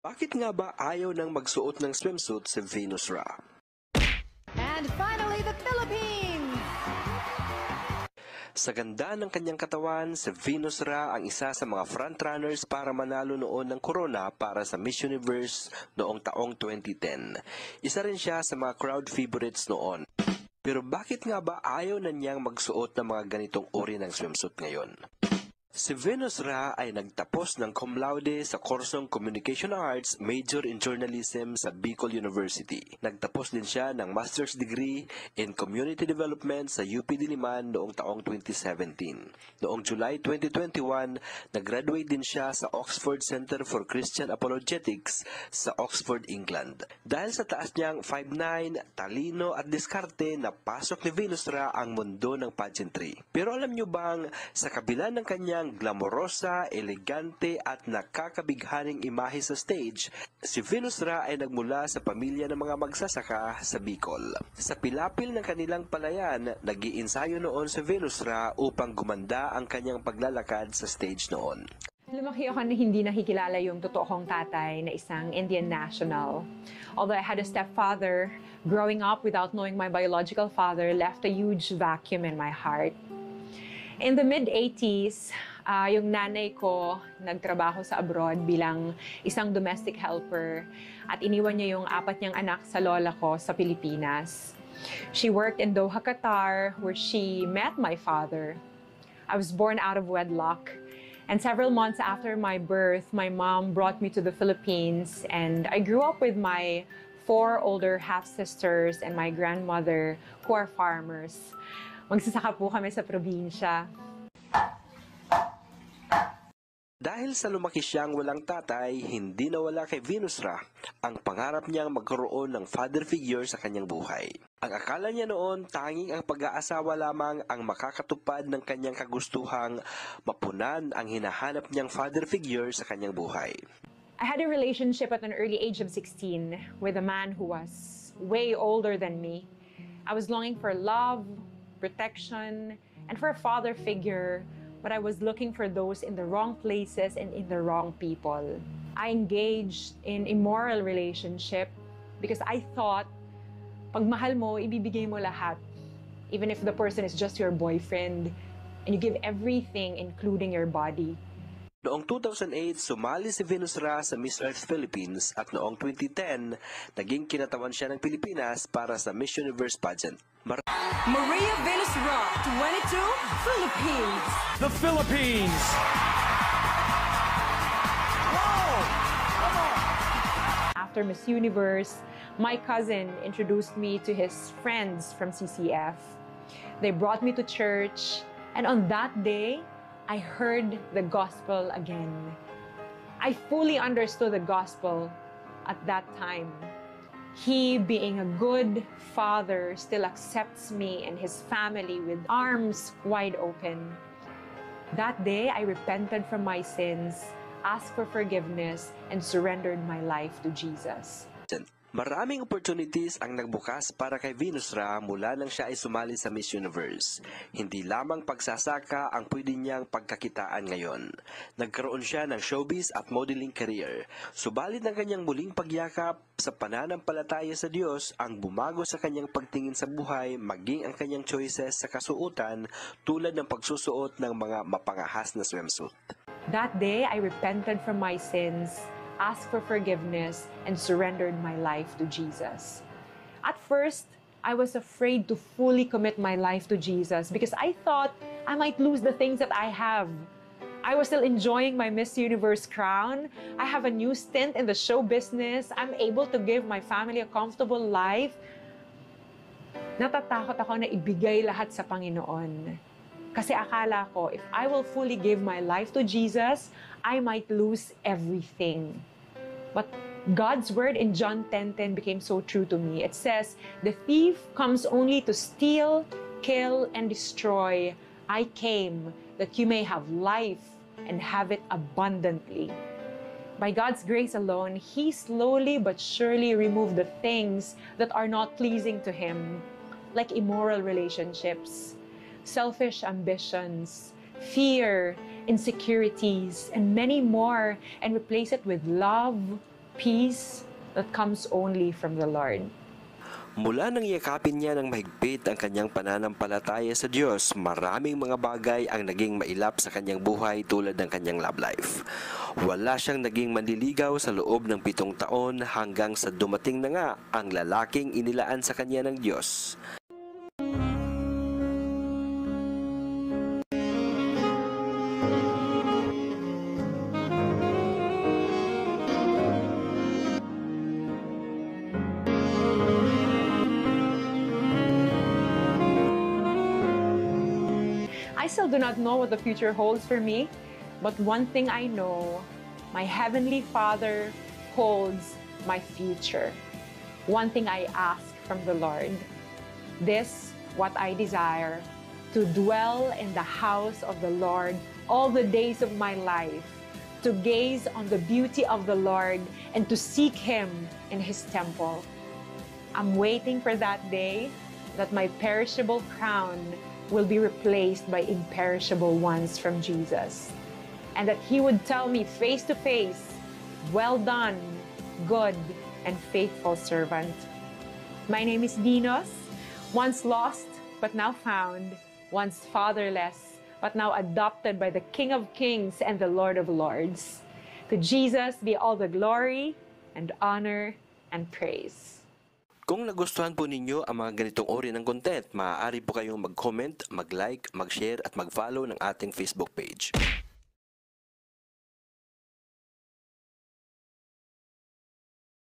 Bakit nga ba ayaw nang magsuot ng swimsuit si Venus Ra? And finally, the Philippines! Sa ganda ng kanyang katawan, si Venus Ra ang isa sa mga frontrunners para manalo noon ng corona para sa Miss Universe noong taong 2010. Isa rin siya sa mga crowd favorites noon. Pero bakit nga ba ayaw na niyang magsuot ng mga ganitong uri ng swimsuit ngayon? Si Venus Ra ay nagtapos ng cum laude sa kursong Communication Arts, major in Journalism sa Bicol University. Nagtapos din siya ng master's degree in Community Development sa UP Diliman noong taong 2017. Noong July 2021, nag-graduate din siya sa Oxford Center for Christian Apologetics sa Oxford, England. Dahil sa taas niyang 5'9", talino at diskarte, napasok ni Venus Ra ang mundo ng pageantry. Pero alam niyo bang sa kabila ng kanyang glamorosa, elegante at nakakabighaning imahe sa stage, si Venus Ra ay nagmula sa pamilya ng mga magsasaka sa Bicol. Sa pilapil ng kanilang palayan, nag-iinsayo noon si Venus Ra upang gumanda ang kanyang paglalakad sa stage noon. Lumaki ako na hindi nakikilala yung totoo kong tatay na isang Indian national. Although I had a stepfather, growing up without knowing my biological father left a huge vacuum in my heart. In the mid-80s, yung nanay ko nagtrabaho sa abroad bilang isang domestic helper at iniwan niya yung 4 niyang anak sa lola ko sa Pilipinas. She worked in Doha, Qatar, where she met my father. I was born out of wedlock, and several months after my birth, my mom brought me to the Philippines, and I grew up with my 4 older half-sisters and my grandmother who are farmers. Magsasaka po kami sa probinsya. Dahil sa lumaki siyang walang tatay, hindi nawala kay Venus Ra ang pangarap niyang magkaroon ng father figure sa kanyang buhay. Ang akala niya noon, tanging ang pag-aasawa lamang ang makakatupad ng kanyang kagustuhang mapunan ang hinahanap niyang father figure sa kanyang buhay. I had a relationship at an early age of 16 with a man who was way older than me. I was longing for love, protection, and for a father figure, but I was looking for those in the wrong places and in the wrong people. I engaged in immoral relationship because I thought, pag mahal mo, ibibigay mo lahat. Even if the person is just your boyfriend, and you give everything, including your body. Noong 2008, sumali si Venus Ra sa Miss Earth Philippines at noong 2010, naging kinatawan siya ng Pilipinas para sa Miss Universe pageant. Maria Venus Ra, 22, Philippines. The Philippines! Whoa! Come on! After Miss Universe, my cousin introduced me to his friends from CCF. They brought me to church, and on that day, I heard the gospel again. I fully understood the gospel at that time. He, being a good father, still accepts me and his family with arms wide open. That day, I repented from my sins, asked for forgiveness, and surrendered my life to Jesus. Maraming opportunities ang nagbukas para kay Venus Ra mula nang siya ay sumali sa Miss Universe. Hindi lamang pagsasaka ang pwede niyang pagkakitaan ngayon. Nagkaroon siya ng showbiz at modeling career. Subalit ang kanyang muling pagyakap sa pananampalataya sa Diyos ang bumago sa kanyang pagtingin sa buhay, maging ang kanyang choices sa kasuotan tulad ng pagsusuot ng mga mapangahas na swimsuit. That day, I repented from my sins, asked for forgiveness, and surrendered my life to Jesus. At first, I was afraid to fully commit my life to Jesus because I thought I might lose the things that I have. I was still enjoying my Miss Universe crown. I have a new stint in the show business. I'm able to give my family a comfortable life. Natatakot ako na ibigay lahat sa Panginoon. Kasi akala ko, if I will fully give my life to Jesus, I might lose everything. But God's word in John 10:10 became so true to me. It says, "The thief comes only to steal, kill, and destroy. I came that you may have life and have it abundantly." By God's grace alone, He slowly but surely removed the things that are not pleasing to Him, like immoral relationships, selfish ambitions, fear, insecurities, and many more, and replace it with love, peace that comes only from the Lord. Mula nang yakapin niya ng mahigpit ang kanyang pananampalataya sa Diyos, maraming mga bagay ang naging mailap sa kanyang buhay tulad ng kanyang love life. Wala siyang naging manliligaw sa loob ng 7 taon hanggang sa dumating na nga ang lalaking inilaan sa kanya ng Diyos. I still do not know what the future holds for me, but one thing I know, my Heavenly Father holds my future. One thing I ask from the Lord, this what I desire, to dwell in the house of the Lord all the days of my life, to gaze on the beauty of the Lord and to seek Him in His temple. I'm waiting for that day that my perishable crown will be replaced by imperishable ones from Jesus. And that He would tell me face to face, "Well done, good and faithful servant." My name is Dinos, once lost but now found, once fatherless but now adopted by the King of Kings and the Lord of Lords. To Jesus be all the glory and honor and praise. Kung nagustuhan po ninyo ang mga ganitong uri ng content, maaari po kayong mag-comment, mag-like, mag-share at mag-follow ng ating Facebook page.